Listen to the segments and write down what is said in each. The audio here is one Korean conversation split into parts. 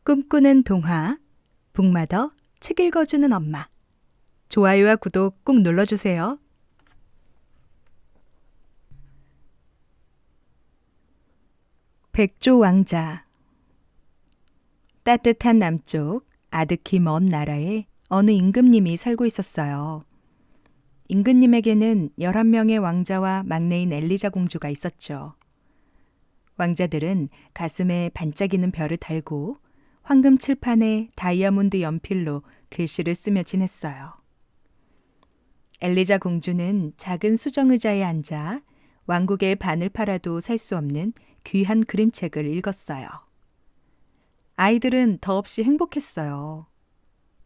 꿈꾸는 동화, 북마더 책 읽어주는 엄마. 좋아요와 구독 꼭 눌러주세요. 백조 왕자. 따뜻한 남쪽 아득히 먼 나라에 어느 임금님이 살고 있었어요. 임금님에게는 11명의 왕자와 막내인 엘리자 공주가 있었죠. 왕자들은 가슴에 반짝이는 별을 달고 황금 칠판에 다이아몬드 연필로 글씨를 쓰며 지냈어요. 엘리자 공주는 작은 수정의자에 앉아 왕국의 반을 팔아도 살 수 없는 귀한 그림책을 읽었어요. 아이들은 더없이 행복했어요.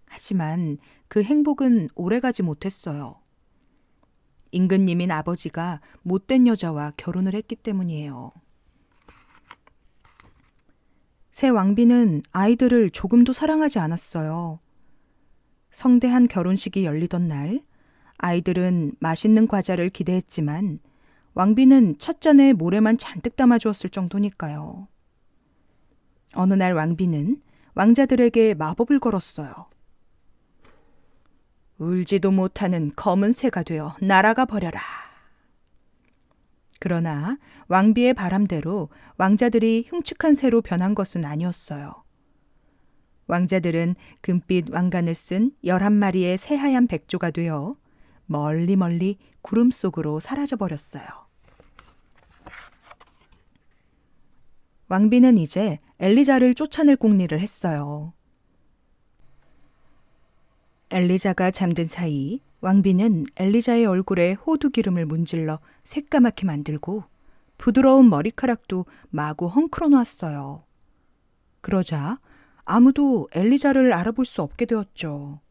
하지만 그 행복은 오래가지 못했어요. 임금님인 아버지가 못된 여자와 결혼을 했기 때문이에요. 새 왕비는 아이들을 조금도 사랑하지 않았어요. 성대한 결혼식이 열리던 날, 아이들은 맛있는 과자를 기대했지만 왕비는 찻잔에 모래만 잔뜩 담아주었을 정도니까요. 어느 날 왕비는 왕자들에게 마법을 걸었어요. 울지도 못하는 검은 새가 되어 날아가 버려라. 그러나 왕비의 바람대로 왕자들이 흉측한 새로 변한 것은 아니었어요. 왕자들은 금빛 왕관을 쓴 11마리의 새하얀 백조가 되어 멀리 멀리 구름 속으로 사라져버렸어요. 왕비는 이제 엘리자를 쫓아낼 궁리를 했어요. 엘리자가 잠든 사이 왕비는 엘리자의 얼굴에 호두 기름을 문질러 새까맣게 만들고 부드러운 머리카락도 마구 헝클어 놓았어요. 그러자 아무도 엘리자를 알아볼 수 없게 되었죠.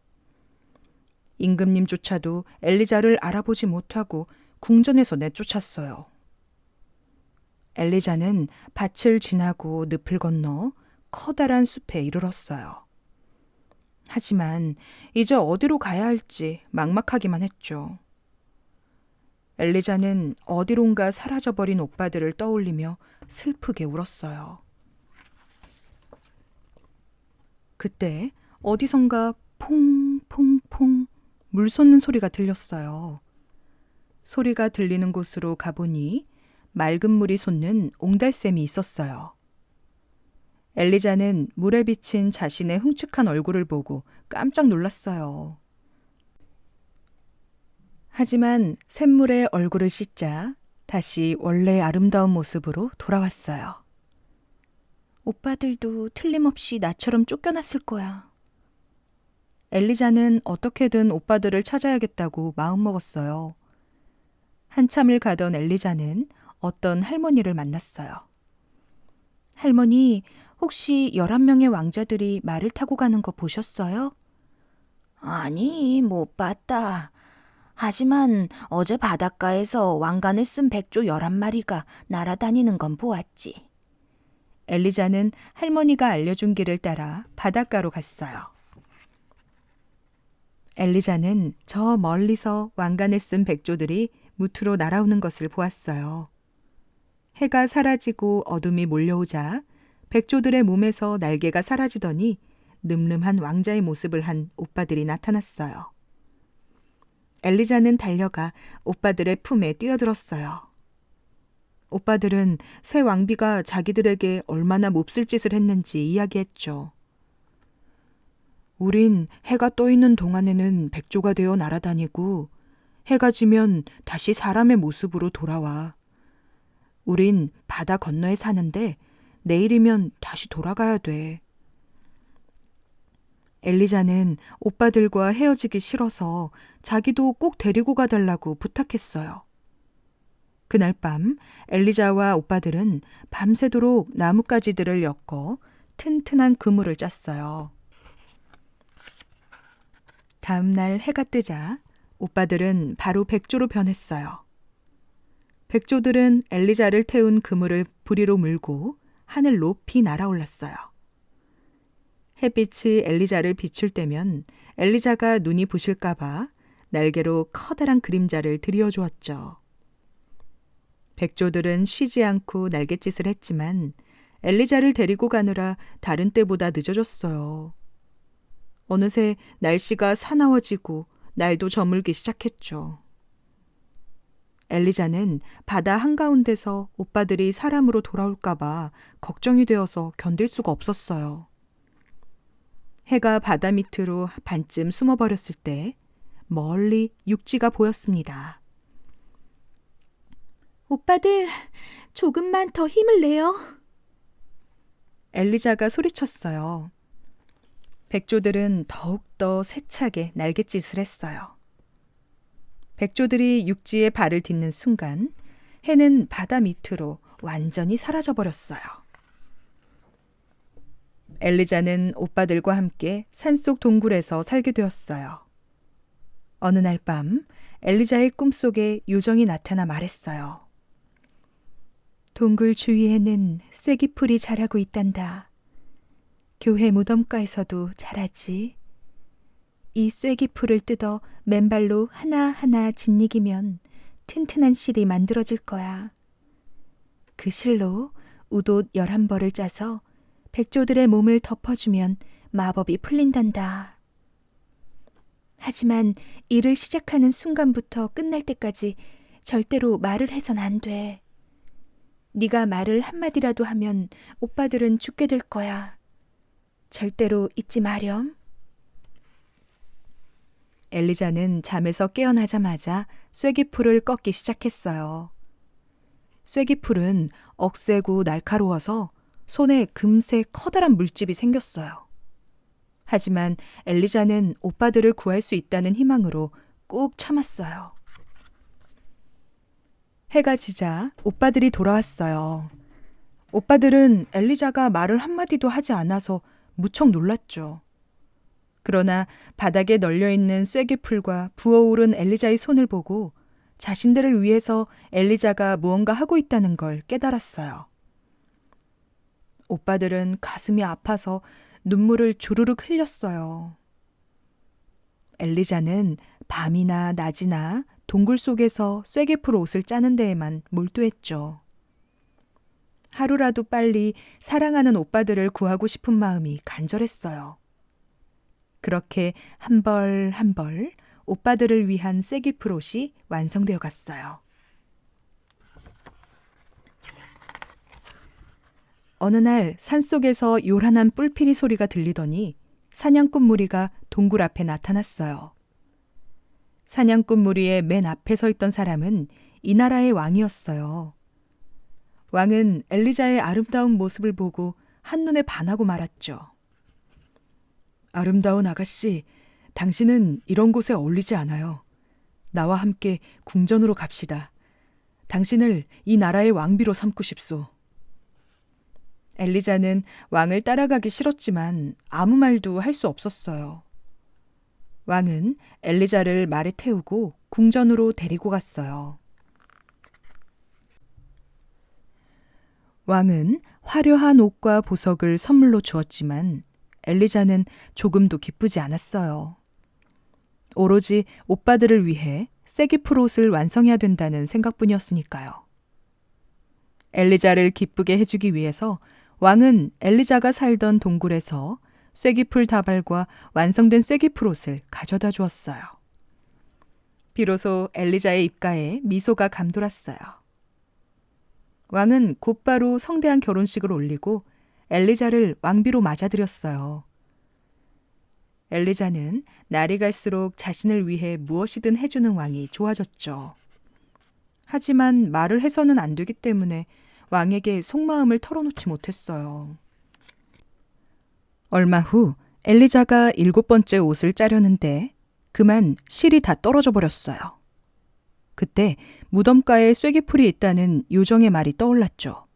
임금님조차도 엘리자를 알아보지 못하고 궁전에서 내쫓았어요. 엘리자는 밭을 지나고 늪을 건너 커다란 숲에 이르렀어요. 하지만 이제 어디로 가야 할지 막막하기만 했죠. 엘리자는 어디론가 사라져버린 오빠들을 떠올리며 슬프게 울었어요. 그때 어디선가 퐁퐁퐁 물 솟는 소리가 들렸어요. 소리가 들리는 곳으로 가보니 맑은 물이 솟는 옹달샘이 있었어요. 엘리자는 물에 비친 자신의 흉측한 얼굴을 보고 깜짝 놀랐어요. 하지만 샘물에 얼굴을 씻자 다시 원래의 아름다운 모습으로 돌아왔어요. 오빠들도 틀림없이 나처럼 쫓겨났을 거야. 엘리자는 어떻게든 오빠들을 찾아야겠다고 마음먹었어요. 한참을 가던 엘리자는 어떤 할머니를 만났어요. 할머니, 혹시 11명의 왕자들이 말을 타고 가는 거 보셨어요? 아니, 못 봤다. 하지만 어제 바닷가에서 왕관을 쓴 백조 11마리가 날아다니는 건 보았지. 엘리자는 할머니가 알려준 길을 따라 바닷가로 갔어요. 엘리자는 저 멀리서 왕관을 쓴 백조들이 무트로 날아오는 것을 보았어요. 해가 사라지고 어둠이 몰려오자 백조들의 몸에서 날개가 사라지더니 늠름한 왕자의 모습을 한 오빠들이 나타났어요. 엘리자는 달려가 오빠들의 품에 뛰어들었어요. 오빠들은 새 왕비가 자기들에게 얼마나 몹쓸 짓을 했는지 이야기했죠. 우린 해가 떠 있는 동안에는 백조가 되어 날아다니고 해가 지면 다시 사람의 모습으로 돌아와. 우린 바다 건너에 사는데 내일이면 다시 돌아가야 돼. 엘리자는 오빠들과 헤어지기 싫어서 자기도 꼭 데리고 가달라고 부탁했어요. 그날 밤 엘리자와 오빠들은 밤새도록 나뭇가지들을 엮어 튼튼한 그물을 짰어요. 다음 날 해가 뜨자 오빠들은 바로 백조로 변했어요. 백조들은 엘리자를 태운 그물을 부리로 물고 하늘 높이 날아올랐어요. 햇빛이 엘리자를 비출 때면 엘리자가 눈이 부실까봐 날개로 커다란 그림자를 들이어주었죠. 백조들은 쉬지 않고 날갯짓을 했지만 엘리자를 데리고 가느라 다른 때보다 늦어졌어요. 어느새 날씨가 사나워지고 날도 저물기 시작했죠. 엘리자는 바다 한가운데서 오빠들이 사람으로 돌아올까봐 걱정이 되어서 견딜 수가 없었어요. 해가 바다 밑으로 반쯤 숨어버렸을 때 멀리 육지가 보였습니다. 오빠들, 조금만 더 힘을 내요. 엘리자가 소리쳤어요. 백조들은 더욱더 세차게 날갯짓을 했어요. 백조들이 육지에 발을 딛는 순간 해는 바다 밑으로 완전히 사라져버렸어요. 엘리자는 오빠들과 함께 산속 동굴에서 살게 되었어요. 어느 날 밤 엘리자의 꿈속에 요정이 나타나 말했어요. 동굴 주위에는 쐐기풀이 자라고 있단다. 교회 무덤가에서도 자라지. 이 쐐기풀을 뜯어 맨발로 하나하나 짓이기면 튼튼한 실이 만들어질 거야. 그 실로 우돛 11벌을 짜서 백조들의 몸을 덮어주면 마법이 풀린단다. 하지만 일을 시작하는 순간부터 끝날 때까지 절대로 말을 해선 안 돼. 네가 말을 한마디라도 하면 오빠들은 죽게 될 거야. 절대로 잊지 마렴. 엘리자는 잠에서 깨어나자마자 쐐기풀을 꺾기 시작했어요. 쐐기풀은 억세고 날카로워서 손에 금세 커다란 물집이 생겼어요. 하지만 엘리자는 오빠들을 구할 수 있다는 희망으로 꾹 참았어요. 해가 지자 오빠들이 돌아왔어요. 오빠들은 엘리자가 말을 한마디도 하지 않아서 무척 놀랐죠. 그러나 바닥에 널려있는 쐐기풀과 부어오른 엘리자의 손을 보고 자신들을 위해서 엘리자가 무언가 하고 있다는 걸 깨달았어요. 오빠들은 가슴이 아파서 눈물을 주르륵 흘렸어요. 엘리자는 밤이나 낮이나 동굴 속에서 쐐기풀 옷을 짜는 데에만 몰두했죠. 하루라도 빨리 사랑하는 오빠들을 구하고 싶은 마음이 간절했어요. 그렇게 한 벌 한 벌 오빠들을 위한 쐐기풀 옷이 완성되어 갔어요. 어느 날 산속에서 요란한 뿔피리 소리가 들리더니 사냥꾼 무리가 동굴 앞에 나타났어요. 사냥꾼 무리의 맨 앞에 서 있던 사람은 이 나라의 왕이었어요. 왕은 엘리자의 아름다운 모습을 보고 한눈에 반하고 말았죠. 아름다운 아가씨, 당신은 이런 곳에 어울리지 않아요. 나와 함께 궁전으로 갑시다. 당신을 이 나라의 왕비로 삼고 싶소. 엘리자는 왕을 따라가기 싫었지만 아무 말도 할 수 없었어요. 왕은 엘리자를 말에 태우고 궁전으로 데리고 갔어요. 왕은 화려한 옷과 보석을 선물로 주었지만 엘리자는 조금도 기쁘지 않았어요. 오로지 오빠들을 위해 쐐기풀 옷을 완성해야 된다는 생각뿐이었으니까요. 엘리자를 기쁘게 해주기 위해서 왕은 엘리자가 살던 동굴에서 쐐기풀 다발과 완성된 쐐기풀 옷을 가져다 주었어요. 비로소 엘리자의 입가에 미소가 감돌았어요. 왕은 곧바로 성대한 결혼식을 올리고 엘리자를 왕비로 맞아들였어요. 엘리자는 날이 갈수록 자신을 위해 무엇이든 해주는 왕이 좋아졌죠. 하지만 말을 해서는 안 되기 때문에 왕에게 속마음을 털어놓지 못했어요. 얼마 후 엘리자가 7번째 옷을 짜려는데 그만 실이 다 떨어져 버렸어요. 그때 무덤가에 쐐기풀이 있다는 요정의 말이 떠올랐죠.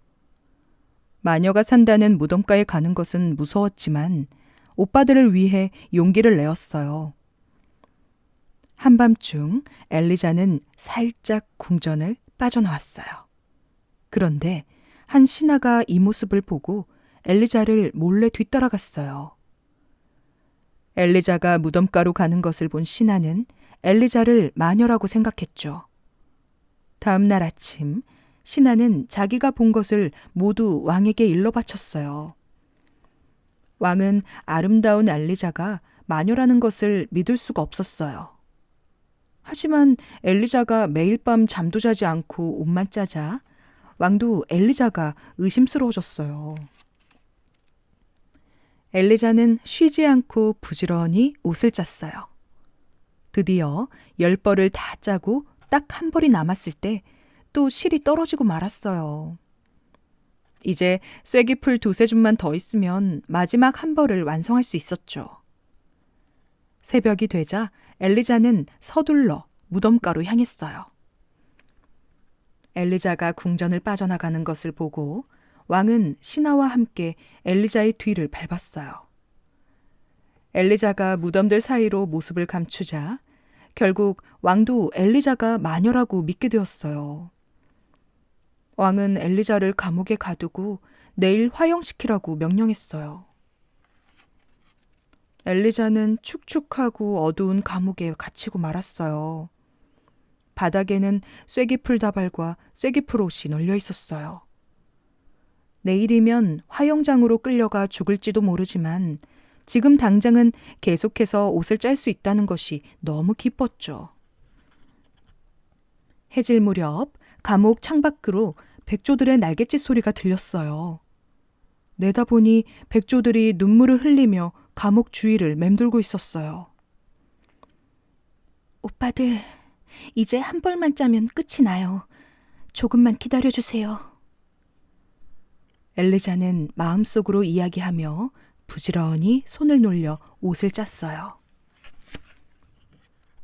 마녀가 산다는 무덤가에 가는 것은 무서웠지만 오빠들을 위해 용기를 내었어요. 한밤중 엘리자는 살짝 궁전을 빠져나왔어요. 그런데 한 신하가 이 모습을 보고 엘리자를 몰래 뒤따라갔어요. 엘리자가 무덤가로 가는 것을 본 신하는 엘리자를 마녀라고 생각했죠. 다음 날 아침 신하는 자기가 본 것을 모두 왕에게 일러 바쳤어요. 왕은 아름다운 엘리자가 마녀라는 것을 믿을 수가 없었어요. 하지만 엘리자가 매일 밤 잠도 자지 않고 옷만 짜자 왕도 엘리자가 의심스러워졌어요. 엘리자는 쉬지 않고 부지런히 옷을 짰어요. 드디어 10벌을 다 짜고 딱 한 벌이 남았을 때 또 실이 떨어지고 말았어요. 이제 쐐기풀 2-3줌만 더 있으면 마지막 한 벌을 완성할 수 있었죠. 새벽이 되자 엘리자는 서둘러 무덤가로 향했어요. 엘리자가 궁전을 빠져나가는 것을 보고 왕은 신하와 함께 엘리자의 뒤를 밟았어요. 엘리자가 무덤들 사이로 모습을 감추자 결국 왕도 엘리자가 마녀라고 믿게 되었어요. 왕은 엘리자를 감옥에 가두고 내일 화형시키라고 명령했어요. 엘리자는 축축하고 어두운 감옥에 갇히고 말았어요. 바닥에는 쐐기풀 다발과 쐐기풀 옷이 널려 있었어요. 내일이면 화형장으로 끌려가 죽을지도 모르지만 지금 당장은 계속해서 옷을 짤 수 있다는 것이 너무 기뻤죠. 해질 무렵 감옥 창밖으로 백조들의 날갯짓 소리가 들렸어요. 내다보니 백조들이 눈물을 흘리며 감옥 주위를 맴돌고 있었어요. 오빠들, 이제 한 벌만 짜면 끝이 나요. 조금만 기다려주세요. 엘리자는 마음속으로 이야기하며 부지런히 손을 놀려 옷을 짰어요.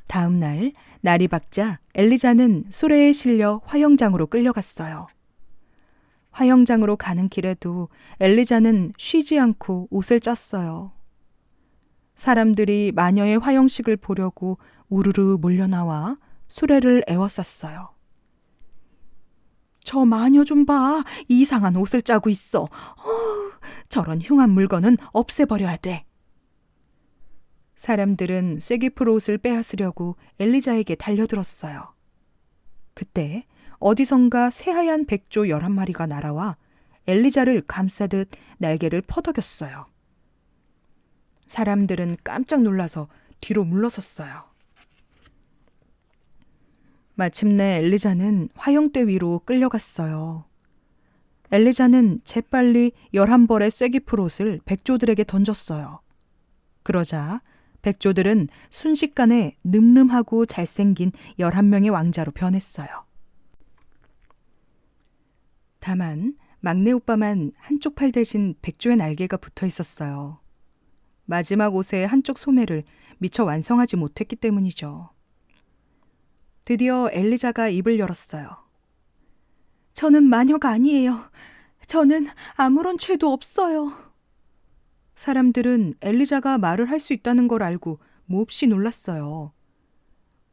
다음 날 날이 밝자 엘리자는 수레에 실려 화형장으로 끌려갔어요. 화형장으로 가는 길에도 엘리자는 쉬지 않고 옷을 짰어요. 사람들이 마녀의 화형식을 보려고 우르르 몰려나와 수레를 에워쌌어요. 저 마녀 좀 봐. 이상한 옷을 짜고 있어. 저런 흉한 물건은 없애버려야 돼. 사람들은 쐐기풀 옷을 빼앗으려고 엘리자에게 달려들었어요. 그때 어디선가 새하얀 백조 11마리가 날아와 엘리자를 감싸듯 날개를 퍼덕였어요. 사람들은 깜짝 놀라서 뒤로 물러섰어요. 마침내 엘리자는 화형대 위로 끌려갔어요. 엘리자는 재빨리 11벌의 쐐기풀 옷을 백조들에게 던졌어요. 그러자 백조들은 순식간에 늠름하고 잘생긴 11명의 왕자로 변했어요. 다만 막내 오빠만 한쪽 팔 대신 백조의 날개가 붙어 있었어요. 마지막 옷의 한쪽 소매를 미처 완성하지 못했기 때문이죠. 드디어 엘리자가 입을 열었어요. 저는 마녀가 아니에요. 저는 아무런 죄도 없어요. 사람들은 엘리자가 말을 할 수 있다는 걸 알고 몹시 놀랐어요.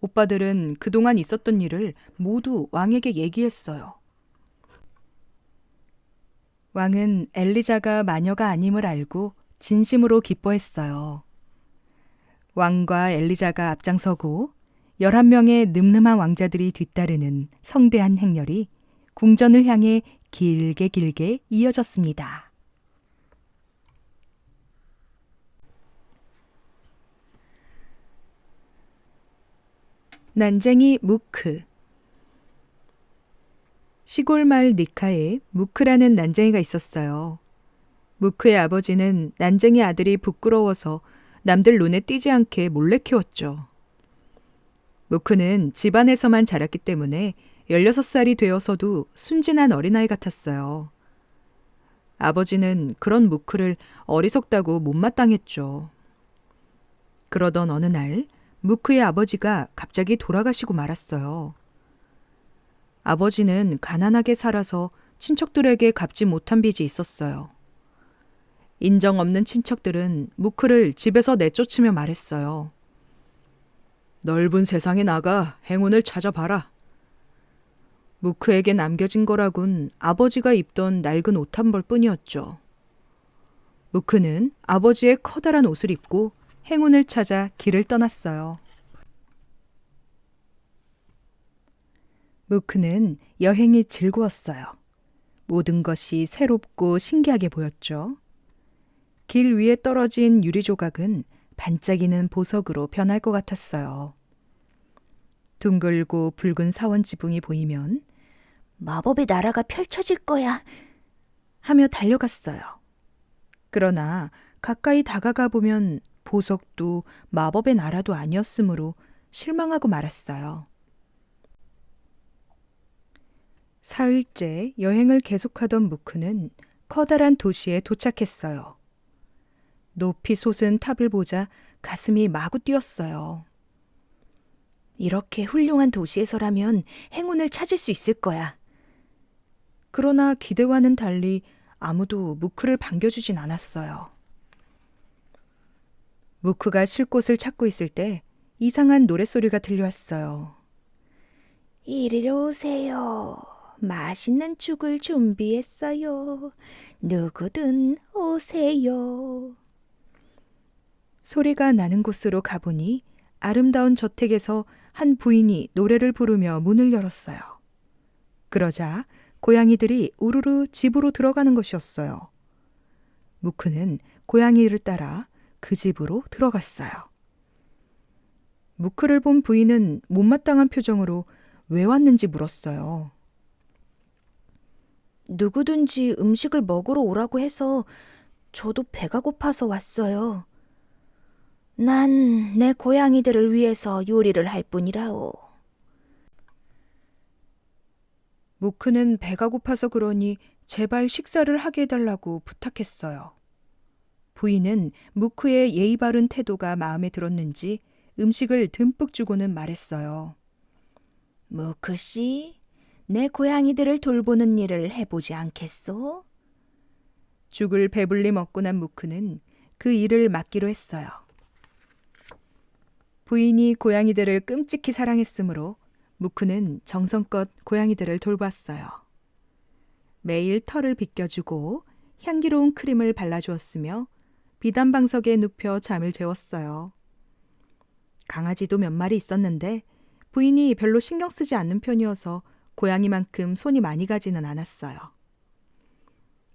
오빠들은 그동안 있었던 일을 모두 왕에게 얘기했어요. 왕은 엘리자가 마녀가 아님을 알고 진심으로 기뻐했어요. 왕과 엘리자가 앞장서고 11명의 늠름한 왕자들이 뒤따르는 성대한 행렬이 궁전을 향해 길게 이어졌습니다. 난쟁이 무크. 시골 마을 니카에 무크라는 난쟁이가 있었어요. 무크의 아버지는 난쟁이 아들이 부끄러워서 남들 눈에 띄지 않게 몰래 키웠죠. 무크는 집안에서만 자랐기 때문에 16살이 되어서도 순진한 어린아이 같았어요. 아버지는 그런 무크를 어리석다고 못마땅했죠. 그러던 어느 날 무크의 아버지가 갑자기 돌아가시고 말았어요. 아버지는 가난하게 살아서 친척들에게 갚지 못한 빚이 있었어요. 인정 없는 친척들은 무크를 집에서 내쫓으며 말했어요. 넓은 세상에 나가 행운을 찾아봐라. 무크에게 남겨진 거라곤 아버지가 입던 낡은 옷 한 벌 뿐이었죠. 무크는 아버지의 커다란 옷을 입고 행운을 찾아 길을 떠났어요. 무크는 여행이 즐거웠어요. 모든 것이 새롭고 신기하게 보였죠. 길 위에 떨어진 유리 조각은 반짝이는 보석으로 변할 것 같았어요. 둥글고 붉은 사원 지붕이 보이면 마법의 나라가 펼쳐질 거야. 하며 달려갔어요. 그러나 가까이 다가가 보면 보석도 마법의 나라도 아니었으므로 실망하고 말았어요. 사흘째 여행을 계속하던 무크는 커다란 도시에 도착했어요. 높이 솟은 탑을 보자 가슴이 마구 뛰었어요. 이렇게 훌륭한 도시에서라면 행운을 찾을 수 있을 거야. 그러나 기대와는 달리 아무도 무크를 반겨주진 않았어요. 무크가 쉴 곳을 찾고 있을 때 이상한 노랫소리가 들려왔어요. 이리로 오세요. 맛있는 죽을 준비했어요. 누구든 오세요. 소리가 나는 곳으로 가보니 아름다운 저택에서 한 부인이 노래를 부르며 문을 열었어요. 그러자 고양이들이 우르르 집으로 들어가는 것이었어요. 무크는 고양이를 따라 그 집으로 들어갔어요. 무크를 본 부인은 못마땅한 표정으로 왜 왔는지 물었어요. 누구든지 음식을 먹으러 오라고 해서 저도 배가 고파서 왔어요. 난 내 고양이들을 위해서 요리를 할 뿐이라오. 무크는 배가 고파서 그러니 제발 식사를 하게 해달라고 부탁했어요. 부인은 무크의 예의 바른 태도가 마음에 들었는지 음식을 듬뿍 주고는 말했어요. 무크 씨, 내 고양이들을 돌보는 일을 해보지 않겠소? 죽을 배불리 먹고 난 무크는 그 일을 맡기로 했어요. 부인이 고양이들을 끔찍히 사랑했으므로 무크는 정성껏 고양이들을 돌봤어요. 매일 털을 빗겨주고 향기로운 크림을 발라주었으며 비단방석에 눕혀 잠을 재웠어요. 강아지도 몇 마리 있었는데 부인이 별로 신경 쓰지 않는 편이어서 고양이만큼 손이 많이 가지는 않았어요.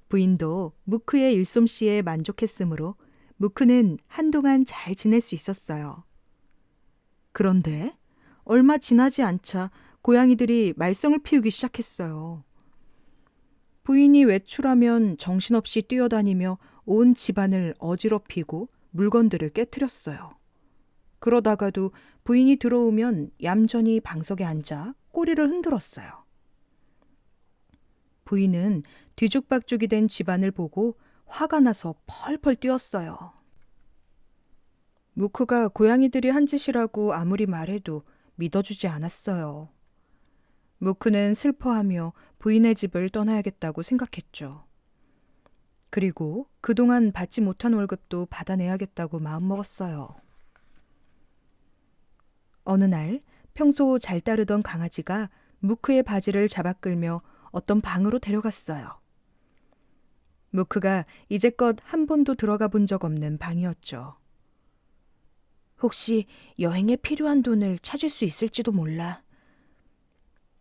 부인도 무크의 일솜씨에 만족했으므로 무크는 한동안 잘 지낼 수 있었어요. 그런데 얼마 지나지 않자 고양이들이 말썽을 피우기 시작했어요. 부인이 외출하면 정신없이 뛰어다니며 온 집안을 어지럽히고 물건들을 깨트렸어요. 그러다가도 부인이 들어오면 얌전히 방석에 앉아 꼬리를 흔들었어요. 부인은 뒤죽박죽이 된 집안을 보고 화가 나서 펄펄 뛰었어요. 무크가 고양이들이 한 짓이라고 아무리 말해도 믿어주지 않았어요. 무크는 슬퍼하며 부인의 집을 떠나야겠다고 생각했죠. 그리고 그동안 받지 못한 월급도 받아내야겠다고 마음먹었어요. 어느 날 평소 잘 따르던 강아지가 무크의 바지를 잡아 끌며 어떤 방으로 데려갔어요. 무크가 이제껏 한 번도 들어가 본 적 없는 방이었죠. 혹시 여행에 필요한 돈을 찾을 수 있을지도 몰라.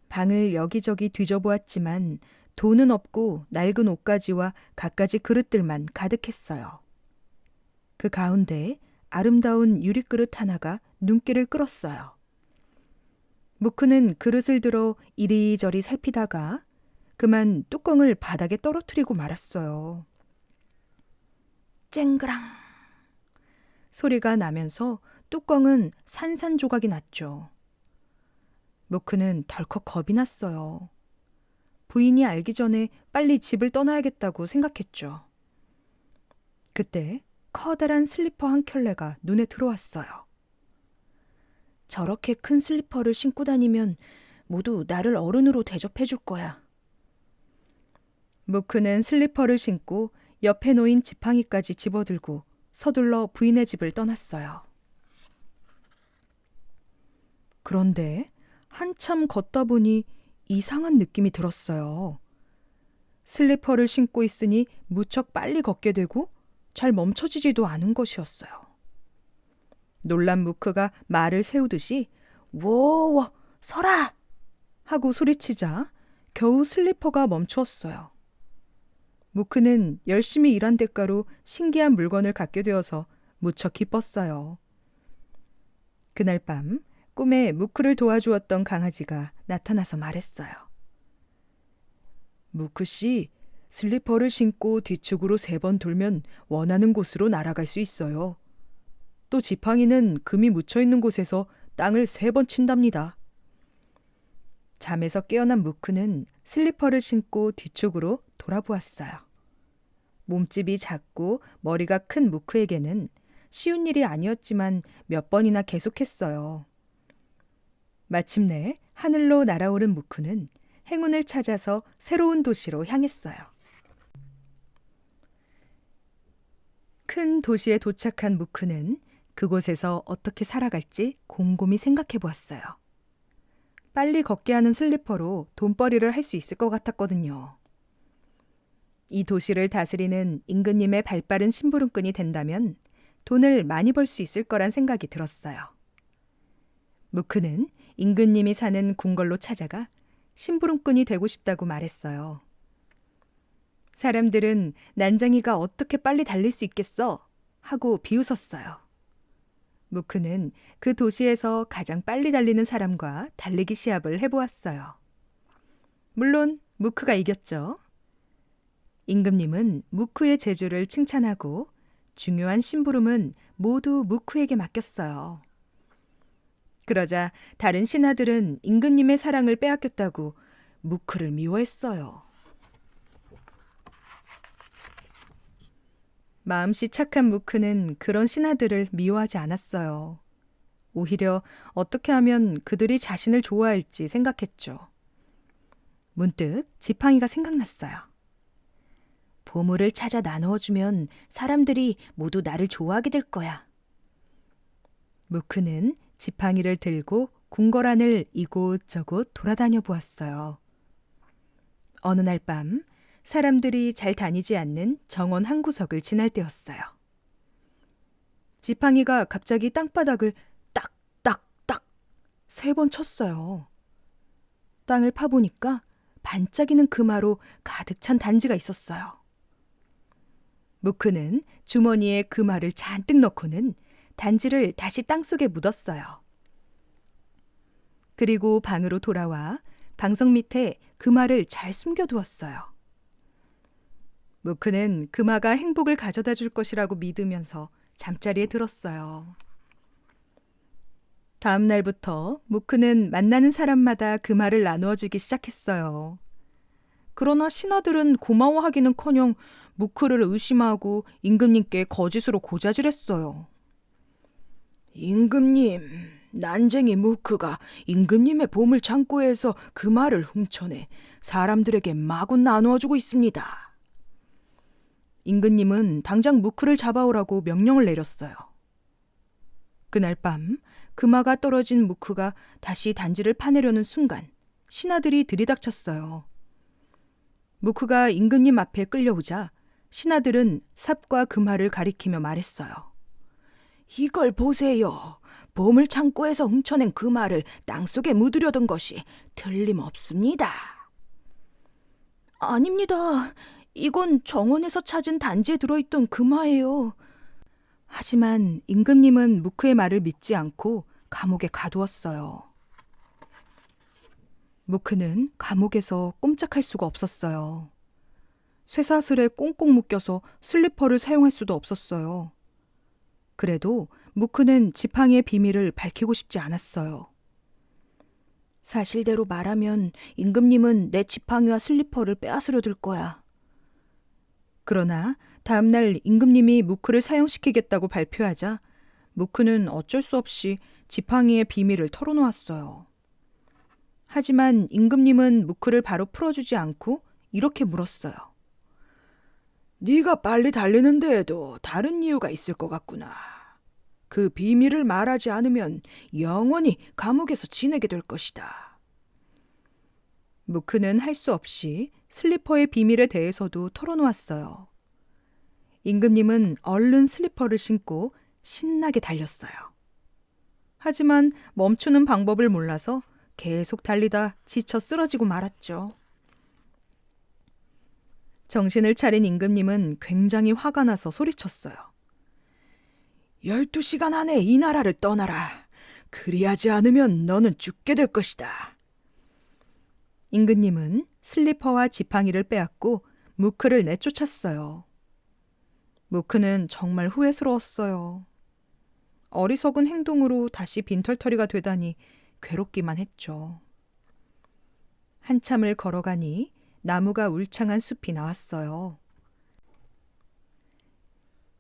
방을 여기저기 뒤져보았지만 돈은 없고 낡은 옷가지와 갖가지 그릇들만 가득했어요. 그 가운데 아름다운 유리그릇 하나가 눈길을 끌었어요. 무크는 그릇을 들어 이리저리 살피다가 그만 뚜껑을 바닥에 떨어뜨리고 말았어요. 쨍그랑. 소리가 나면서 뚜껑은 산산조각이 났죠. 무크는 덜컥 겁이 났어요. 부인이 알기 전에 빨리 집을 떠나야겠다고 생각했죠. 그때 커다란 슬리퍼 한 켤레가 눈에 들어왔어요. 저렇게 큰 슬리퍼를 신고 다니면 모두 나를 어른으로 대접해 줄 거야. 무크는 슬리퍼를 신고 옆에 놓인 지팡이까지 집어들고 서둘러 부인의 집을 떠났어요. 그런데 한참 걷다 보니 이상한 느낌이 들었어요. 슬리퍼를 신고 있으니 무척 빨리 걷게 되고 잘 멈춰지지도 않은 것이었어요. 놀란 무크가 말을 세우듯이 워워, 서라! 하고 소리치자 겨우 슬리퍼가 멈추었어요. 무크는 열심히 일한 대가로 신기한 물건을 갖게 되어서 무척 기뻤어요. 그날 밤 꿈에 무크를 도와주었던 강아지가 나타나서 말했어요. 무크 씨, 슬리퍼를 신고 뒤축으로 3번 돌면 원하는 곳으로 날아갈 수 있어요. 또 지팡이는 금이 묻혀있는 곳에서 땅을 3번 친답니다. 잠에서 깨어난 무크는 슬리퍼를 신고 뒤축으로 돌아보았어요. 몸집이 작고 머리가 큰 무크에게는 쉬운 일이 아니었지만 몇 번이나 계속했어요. 마침내 하늘로 날아오른 무크는 행운을 찾아서 새로운 도시로 향했어요. 큰 도시에 도착한 무크는 그곳에서 어떻게 살아갈지 곰곰이 생각해 보았어요. 빨리 걷게 하는 슬리퍼로 돈벌이를 할 수 있을 것 같았거든요. 이 도시를 다스리는 임금님의 발빠른 심부름꾼이 된다면 돈을 많이 벌 수 있을 거란 생각이 들었어요. 무크는 임금님이 사는 궁궐로 찾아가 심부름꾼이 되고 싶다고 말했어요. 사람들은 난장이가 어떻게 빨리 달릴 수 있겠어? 하고 비웃었어요. 무크는 그 도시에서 가장 빨리 달리는 사람과 달리기 시합을 해보았어요. 물론 무크가 이겼죠. 임금님은 무크의 재주를 칭찬하고 중요한 심부름은 모두 무크에게 맡겼어요. 그러자 다른 신하들은 임금님의 사랑을 빼앗겼다고 무크를 미워했어요. 마음씨 착한 무크는 그런 신하들을 미워하지 않았어요. 오히려 어떻게 하면 그들이 자신을 좋아할지 생각했죠. 문득 지팡이가 생각났어요. 보물을 찾아 나누어주면 사람들이 모두 나를 좋아하게 될 거야. 무크는 지팡이를 들고 궁궐 안을 이곳저곳 돌아다녀 보았어요. 어느 날 밤 사람들이 잘 다니지 않는 정원 한 구석을 지날 때였어요. 지팡이가 갑자기 땅바닥을 딱딱딱 3번 쳤어요. 땅을 파보니까 반짝이는 금화로 가득 찬 단지가 있었어요. 무크는 주머니에 금화를 잔뜩 넣고는 단지를 다시 땅속에 묻었어요. 그리고 방으로 돌아와 방석 밑에 금화를 잘 숨겨두었어요. 무크는 금화가 행복을 가져다 줄 것이라고 믿으면서 잠자리에 들었어요. 다음 날부터 무크는 만나는 사람마다 금화를 나누어 주기 시작했어요. 그러나 신하들은 고마워하기는커녕 무크를 의심하고 임금님께 거짓으로 고자질했어요. 임금님, 난쟁이 무크가 임금님의 보물 창고에서 금화를 훔쳐내 사람들에게 마구 나누어 주고 있습니다. 임금님은 당장 무크를 잡아오라고 명령을 내렸어요. 그날 밤 금화가 떨어진 무크가 다시 단지를 파내려는 순간 신하들이 들이닥쳤어요. 무크가 임금님 앞에 끌려오자 신하들은 삽과 금화를 가리키며 말했어요. 이걸 보세요. 보물 창고에서 훔쳐낸 금화를 땅속에 묻으려던 것이 틀림없습니다. 아닙니다. 이건 정원에서 찾은 단지에 들어있던 금화예요. 하지만 임금님은 무크의 말을 믿지 않고 감옥에 가두었어요. 무크는 감옥에서 꼼짝할 수가 없었어요. 쇠사슬에 꽁꽁 묶여서 슬리퍼를 사용할 수도 없었어요. 그래도 무크는 지팡이의 비밀을 밝히고 싶지 않았어요. 사실대로 말하면 임금님은 내 지팡이와 슬리퍼를 빼앗으려 들 거야. 그러나 다음 날 임금님이 무크를 사용시키겠다고 발표하자 무크는 어쩔 수 없이 지팡이의 비밀을 털어놓았어요. 하지만 임금님은 무크를 바로 풀어주지 않고 이렇게 물었어요. 네가 빨리 달리는 데에도 다른 이유가 있을 것 같구나. 그 비밀을 말하지 않으면 영원히 감옥에서 지내게 될 것이다. 무크는 할 수 없이 슬리퍼의 비밀에 대해서도 털어놓았어요. 임금님은 얼른 슬리퍼를 신고 신나게 달렸어요. 하지만 멈추는 방법을 몰라서 계속 달리다 지쳐 쓰러지고 말았죠. 정신을 차린 임금님은 굉장히 화가 나서 소리쳤어요. 12시간 안에 이 나라를 떠나라. 그리하지 않으면 너는 죽게 될 것이다. 임금님은 슬리퍼와 지팡이를 빼앗고 무크를 내쫓았어요. 무크는 정말 후회스러웠어요. 어리석은 행동으로 다시 빈털터리가 되다니 괴롭기만 했죠. 한참을 걸어가니 나무가 울창한 숲이 나왔어요.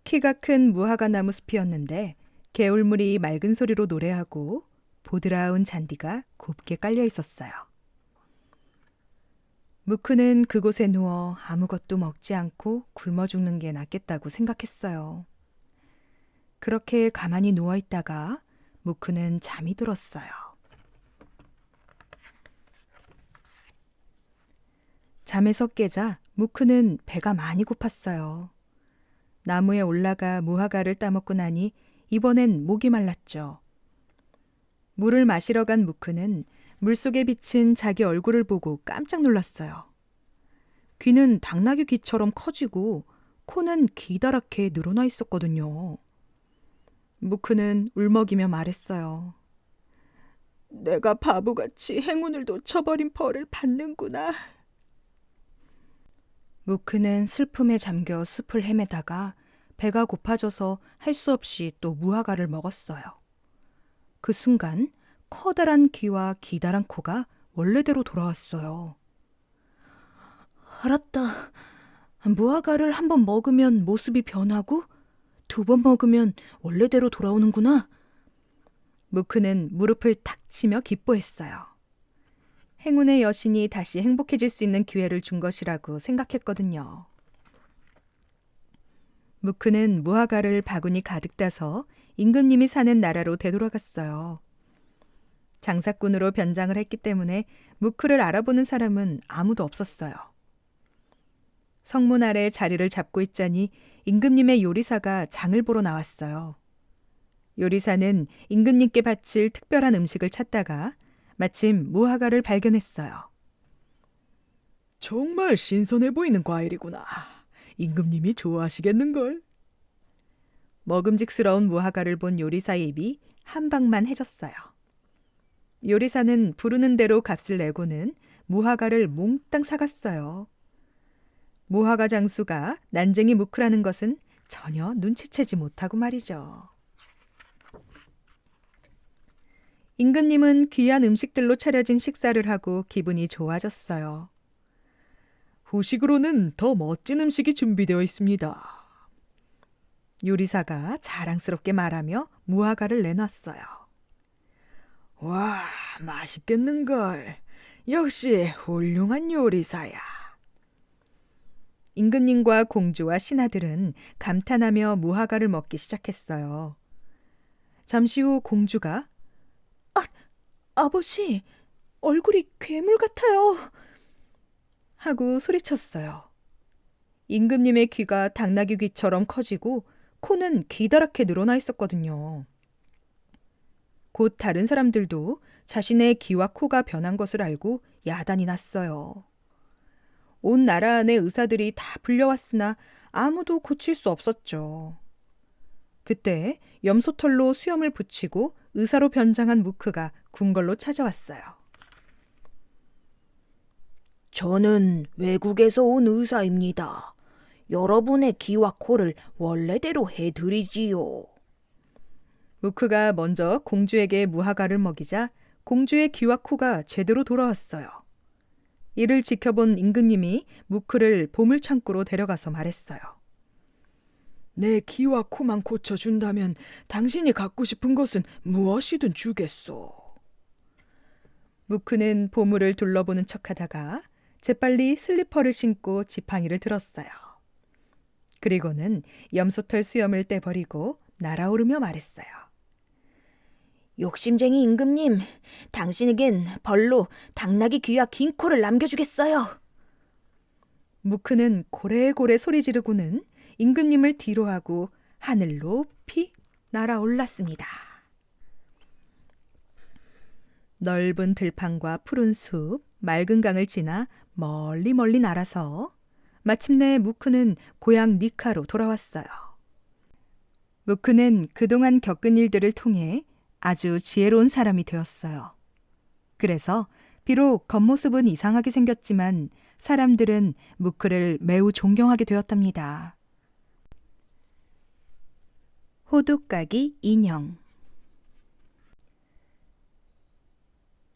키가 큰 무화과 나무 숲이었는데 개울물이 맑은 소리로 노래하고 보드라운 잔디가 곱게 깔려 있었어요. 무크는 그곳에 누워 아무것도 먹지 않고 굶어 죽는 게 낫겠다고 생각했어요. 그렇게 가만히 누워 있다가 무크는 잠이 들었어요. 잠에서 깨자 무크는 배가 많이 고팠어요. 나무에 올라가 무화과를 따먹고 나니 이번엔 목이 말랐죠. 물을 마시러 간 무크는 물속에 비친 자기 얼굴을 보고 깜짝 놀랐어요. 귀는 당나귀 귀처럼 커지고 코는 기다랗게 늘어나 있었거든요. 무크는 울먹이며 말했어요. 내가 바보같이 행운을 놓쳐버린 벌을 받는구나. 무크는 슬픔에 잠겨 숲을 헤매다가 배가 고파져서 할 수 없이 또 무화과를 먹었어요. 그 순간 커다란 귀와 기다란 코가 원래대로 돌아왔어요. 알았다. 무화과를 한 번 먹으면 모습이 변하고 2번 먹으면 원래대로 돌아오는구나. 무크는 무릎을 탁 치며 기뻐했어요. 행운의 여신이 다시 행복해질 수 있는 기회를 준 것이라고 생각했거든요. 무크는 무화과를 바구니 가득 따서 임금님이 사는 나라로 되돌아갔어요. 장사꾼으로 변장을 했기 때문에 무크를 알아보는 사람은 아무도 없었어요. 성문 아래 자리를 잡고 있자니 임금님의 요리사가 장을 보러 나왔어요. 요리사는 임금님께 바칠 특별한 음식을 찾다가 마침 무화과를 발견했어요. 정말 신선해 보이는 과일이구나. 임금님이 좋아하시겠는걸. 먹음직스러운 무화과를 본 요리사의 입이 한 방만 해졌어요. 요리사는 부르는 대로 값을 내고는 무화과를 몽땅 사갔어요. 무화과 장수가 난쟁이 무크라는 것은 전혀 눈치채지 못하고 말이죠. 임금님은 귀한 음식들로 차려진 식사를 하고 기분이 좋아졌어요. 후식으로는 더 멋진 음식이 준비되어 있습니다. 요리사가 자랑스럽게 말하며 무화과를 내놨어요. 와, 맛있겠는걸. 역시 훌륭한 요리사야. 임금님과 공주와 신하들은 감탄하며 무화과를 먹기 시작했어요. 잠시 후 공주가 아버지, 얼굴이 괴물 같아요. 하고 소리쳤어요. 임금님의 귀가 당나귀 귀처럼 커지고 코는 기다랗게 늘어나 있었거든요. 곧 다른 사람들도 자신의 귀와 코가 변한 것을 알고 야단이 났어요. 온 나라 안의 의사들이 다 불려왔으나 아무도 고칠 수 없었죠. 그때 염소털로 수염을 붙이고 의사로 변장한 무크가 궁궐로 찾아왔어요. 저는 외국에서 온 의사입니다. 여러분의 귀와 코를 원래대로 해드리지요. 무크가 먼저 공주에게 무화과를 먹이자 공주의 귀와 코가 제대로 돌아왔어요. 이를 지켜본 임금님이 무크를 보물창고로 데려가서 말했어요. 내 귀와 코만 고쳐준다면 당신이 갖고 싶은 것은 무엇이든 주겠소. 무크는 보물을 둘러보는 척하다가 재빨리 슬리퍼를 신고 지팡이를 들었어요. 그리고는 염소털 수염을 떼버리고 날아오르며 말했어요. 욕심쟁이 임금님, 당신에겐 벌로 당나귀 귀와 긴 코를 남겨주겠어요. 무크는 고래고래 소리 지르고는 임금님을 뒤로하고 하늘 높이 날아올랐습니다. 넓은 들판과 푸른 숲, 맑은 강을 지나 멀리 멀리 날아서 마침내 무크는 고향 니카로 돌아왔어요. 무크는 그동안 겪은 일들을 통해 아주 지혜로운 사람이 되었어요. 그래서 비록 겉모습은 이상하게 생겼지만 사람들은 무크를 매우 존경하게 되었답니다. 호두까기 인형.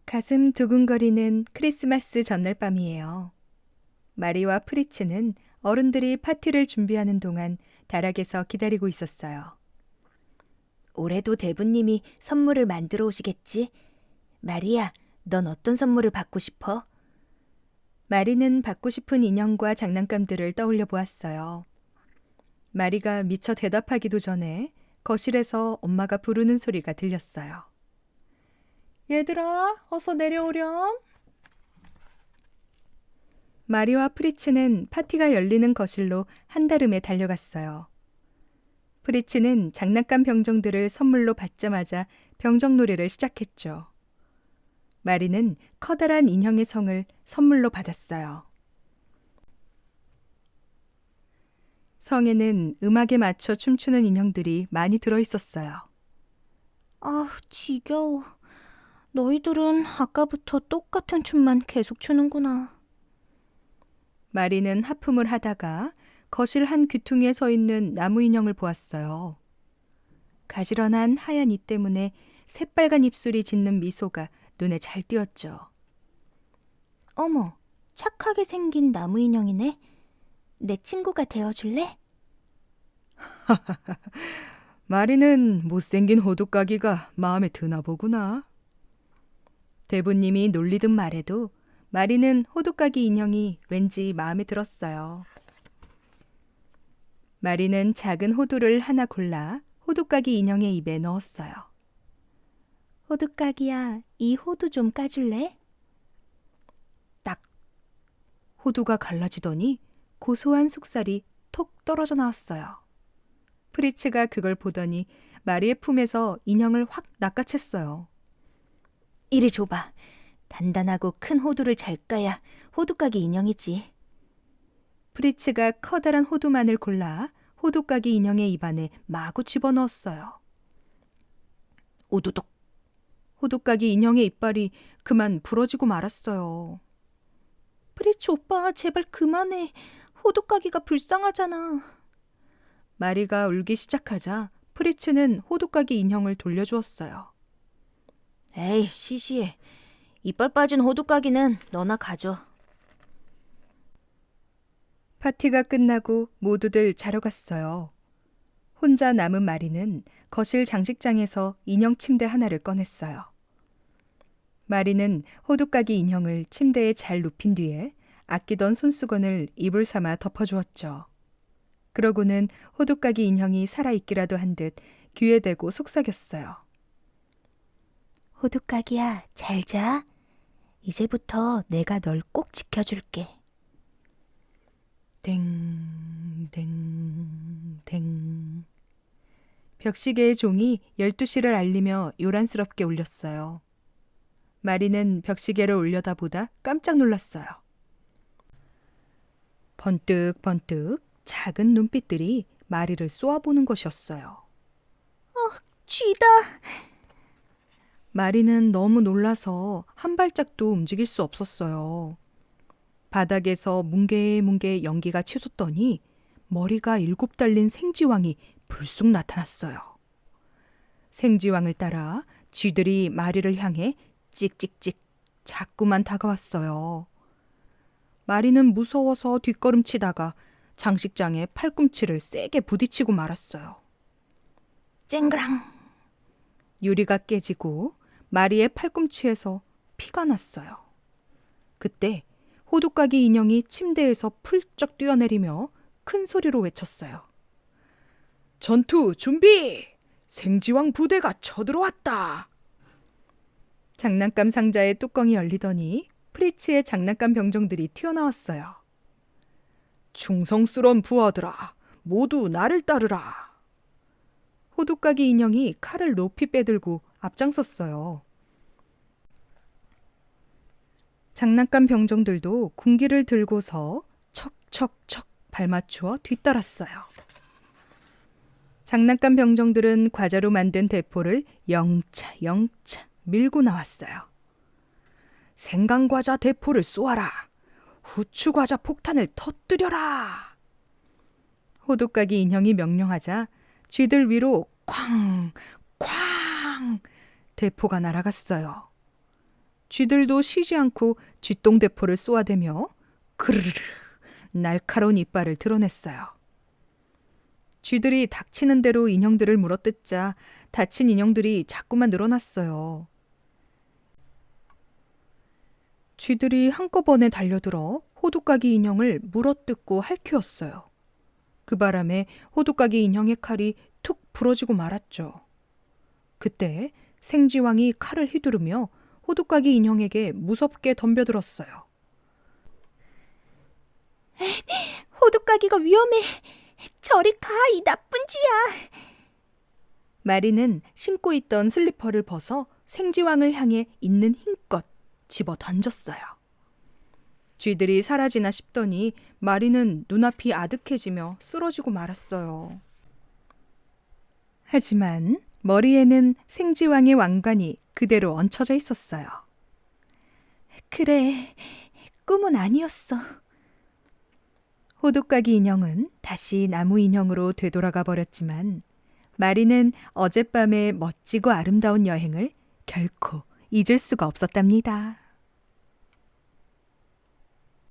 가슴 두근거리는 크리스마스 전날 밤이에요. 마리와 프리츠는 어른들이 파티를 준비하는 동안 다락에서 기다리고 있었어요. 올해도 대부님이 선물을 만들어 오시겠지? 마리야, 넌 어떤 선물을 받고 싶어? 마리는 받고 싶은 인형과 장난감들을 떠올려 보았어요. 마리가 미처 대답하기도 전에 거실에서 엄마가 부르는 소리가 들렸어요. 얘들아, 어서 내려오렴. 마리와 프리츠는 파티가 열리는 거실로 한달음에 달려갔어요. 프리츠는 장난감 병정들을 선물로 받자마자 병정놀이를 시작했죠. 마리는 커다란 인형의 성을 선물로 받았어요. 성에는 음악에 맞춰 춤추는 인형들이 많이 들어있었어요. 아, 지겨워. 너희들은 아까부터 똑같은 춤만 계속 추는구나. 마리는 하품을 하다가 거실 한 귀퉁이에 서 있는 나무 인형을 보았어요. 가지런한 하얀 이 때문에 새빨간 입술이 짓는 미소가 눈에 잘 띄었죠. 어머, 착하게 생긴 나무 인형이네. 내 친구가 되어줄래? 마리는 못생긴 호두까기가 마음에 드나 보구나. 대부님이 놀리든 말해도 마리는 호두까기 인형이 왠지 마음에 들었어요. 마리는 작은 호두를 하나 골라 호두까기 인형의 입에 넣었어요. 호두까기야, 이 호두 좀 까줄래? 딱! 호두가 갈라지더니 고소한 속살이 톡 떨어져 나왔어요. 프리츠가 그걸 보더니 마리의 품에서 인형을 확 낚아챘어요. 이리 줘봐. 단단하고 큰 호두를 잘 까야 호두까기 인형이지. 프리츠가 커다란 호두만을 골라 호두까기 인형의 입안에 마구 집어넣었어요. 오두독! 호두까기 인형의 이빨이 그만 부러지고 말았어요. 프리츠 오빠, 제발 그만해. 호두까기가 불쌍하잖아. 마리가 울기 시작하자 프리츠는 호두까기 인형을 돌려주었어요. 에이, 시시해. 이빨 빠진 호두까기는 너나 가져. 파티가 끝나고 모두들 자러 갔어요. 혼자 남은 마리는 거실 장식장에서 인형 침대 하나를 꺼냈어요. 마리는 호두까기 인형을 침대에 잘 눕힌 뒤에 아끼던 손수건을 이불 삼아 덮어주었죠. 그러고는 호두까기 인형이 살아있기라도 한 듯 귀에 대고 속삭였어요. 호두까기야, 잘 자. 이제부터 내가 널 꼭 지켜줄게. 댕댕댕. 벽시계의 종이 12시를 알리며 요란스럽게 울렸어요. 마리는 벽시계를 올려다보다 깜짝 놀랐어요. 번뜩번뜩 작은 눈빛들이 마리를 쏘아보는 것이었어요. 쥐다. 마리는 너무 놀라서 한 발짝도 움직일 수 없었어요. 바닥에서 뭉게뭉게 연기가 치솟더니 머리가 7 달린 생쥐왕이 불쑥 나타났어요. 생쥐왕을 따라 쥐들이 마리를 향해 찍찍찍 자꾸만 다가왔어요. 마리는 무서워서 뒷걸음치다가 장식장에 팔꿈치를 세게 부딪히고 말았어요. 쨍그랑. 유리가 깨지고 마리의 팔꿈치에서 피가 났어요. 그때 호두까기 인형이 침대에서 풀쩍 뛰어내리며 큰 소리로 외쳤어요. 전투 준비! 생쥐왕 부대가 쳐들어왔다. 장난감 상자의 뚜껑이 열리더니 프리츠의 장난감 병정들이 튀어나왔어요. 충성스러운 부하들아, 모두 나를 따르라. 호두까기 인형이 칼을 높이 빼들고 앞장섰어요. 장난감 병정들도 군기를 들고서 척척척 발맞추어 뒤따랐어요. 장난감 병정들은 과자로 만든 대포를 영차 밀고 나왔어요. 생강과자 대포를 쏘아라. 후추과자 폭탄을 터뜨려라. 호두까기 인형이 명령하자 쥐들 위로 쾅! 쾅! 대포가 날아갔어요. 쥐들도 쉬지 않고 쥐똥대포를 쏘아대며 그르르 날카로운 이빨을 드러냈어요. 쥐들이 닥치는 대로 인형들을 물어뜯자 다친 인형들이 자꾸만 늘어났어요. 쥐들이 한꺼번에 달려들어 호두까기 인형을 물어뜯고 핥히었어요. 그 바람에 호두까기 인형의 칼이 툭 부러지고 말았죠. 그때 생쥐왕이 칼을 휘두르며 호두까기 인형에게 무섭게 덤벼들었어요. 호두까기가 위험해. 저리 가, 이 나쁜 쥐야. 마리는 신고 있던 슬리퍼를 벗어 생쥐왕을 향해 있는 힘껏 집어 던졌어요. 쥐들이 사라지나 싶더니 마리는 눈앞이 아득해지며 쓰러지고 말았어요. 하지만 머리에는 생쥐왕의 왕관이 그대로 얹혀져 있었어요. 그래, 꿈은 아니었어. 호두까기 인형은 다시 나무 인형으로 되돌아가 버렸지만 마리는 어젯밤의 멋지고 아름다운 여행을 결코 잊을 수가 없었답니다.